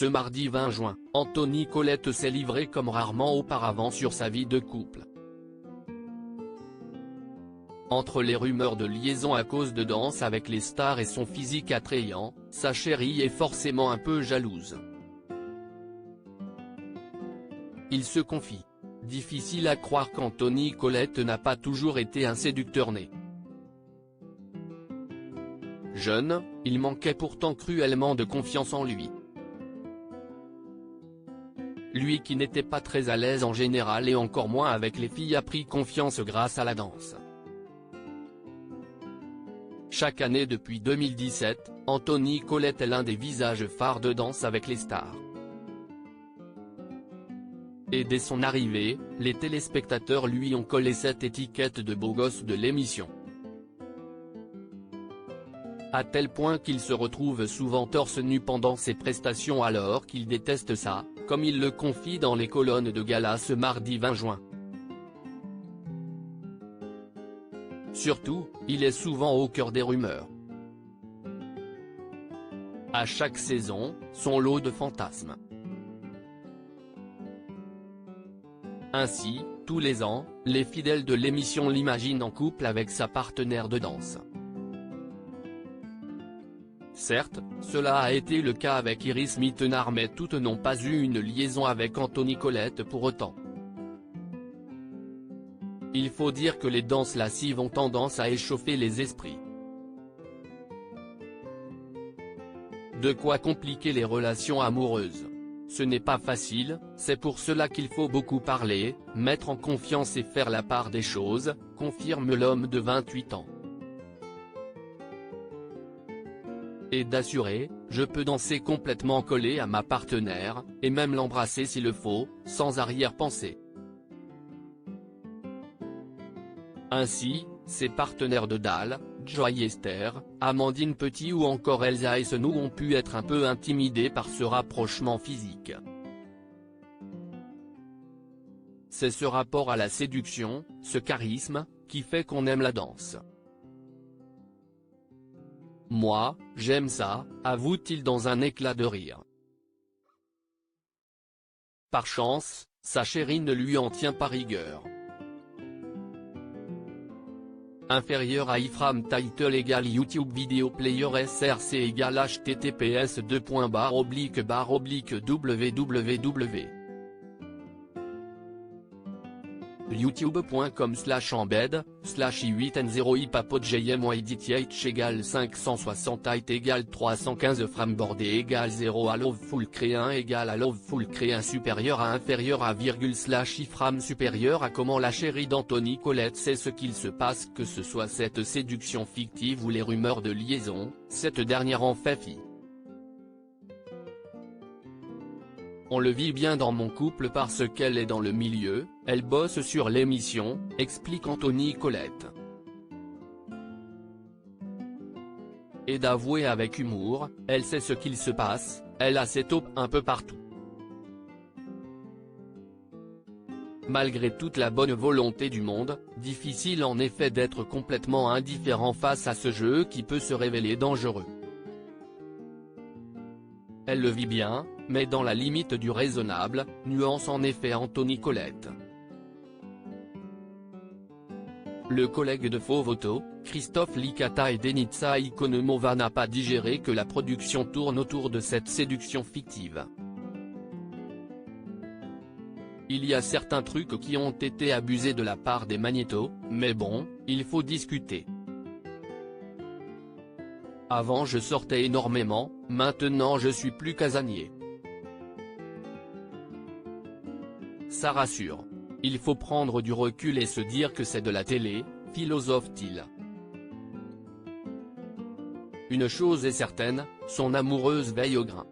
Ce mardi 20 juin, Anthony Colette s'est livré comme rarement auparavant sur sa vie de couple. Entre les rumeurs de liaison à cause de danse avec les stars et son physique attrayant, sa chérie est forcément un peu jalouse. Il se confie. Difficile à croire qu'Anthony Colette n'a pas toujours été un séducteur né. Jeune, il manquait pourtant cruellement de confiance en lui. Lui qui n'était pas très à l'aise en général et encore moins avec les filles a pris confiance grâce à la danse. Chaque année depuis 2017, Anthony Colette est l'un des visages phares de Danse avec les stars. Et dès son arrivée, les téléspectateurs lui ont collé cette étiquette de beau gosse de l'émission. À tel point qu'il se retrouve souvent torse nu pendant ses prestations alors qu'il déteste ça, comme il le confie dans les colonnes de gala ce mardi 20 juin. Surtout, il est souvent au cœur des rumeurs. À chaque saison, son lot de fantasmes. Ainsi, tous les ans, les fidèles de l'émission l'imaginent en couple avec sa partenaire de danse. Certes, cela a été le cas avec Iris Mittenard mais toutes n'ont pas eu une liaison avec Anthony Colette pour autant. Il faut dire que les danses lascives ont tendance à échauffer les esprits. De quoi compliquer les relations amoureuses. Ce n'est pas facile, c'est pour cela qu'il faut beaucoup parler, mettre en confiance et faire la part des choses, confirme l'homme de 28 ans. Et d'assurer, je peux danser complètement collé à ma partenaire, et même l'embrasser s'il le faut, sans arrière-pensée. Ainsi, ses partenaires de Dalle, Joy Esther, Amandine Petit ou encore Elsa Essenou ont pu être un peu intimidés par ce rapprochement physique. C'est ce rapport à la séduction, ce charisme, qui fait qu'on aime la danse. Moi, j'aime ça, avoue-t-il dans un éclat de rire. Par chance, sa chérie ne lui en tient pas rigueur. Inférieur à iframe title égale YouTube Video Player SRC égale https://www. youtube.com/embed/i8n0ipapodjmydth égale 560 height égale 315 frameboard égale 0 à love full cré 1 égale à love full cré 1 supérieur à inférieur à virgule / iframe supérieur à comment la chérie d'Anthony Colette sait ce qu'il se passe que ce soit cette séduction fictive ou les rumeurs de liaison, cette dernière en fait fi. On le vit bien dans mon couple parce qu'elle est dans le milieu, elle bosse sur l'émission, explique Anthony Colette. Et d'avouer avec humour, elle sait ce qu'il se passe, elle a ses taupes un peu partout. Malgré toute la bonne volonté du monde, difficile en effet d'être complètement indifférent face à ce jeu qui peut se révéler dangereux. Elle le vit bien, mais dans la limite du raisonnable, nuance en effet Anthony Colette. Le collègue de Fovoto, Christophe Licata et Denitsa Ikonomova n'a pas digéré que la production tourne autour de cette séduction fictive. Il y a certains trucs qui ont été abusés de la part des Magnéto, mais bon, il faut discuter. Avant je sortais énormément, maintenant je suis plus casanier. Ça rassure. Il faut prendre du recul et se dire que c'est de la télé, philosophe-t-il. Une chose est certaine, son amoureuse veille au grain.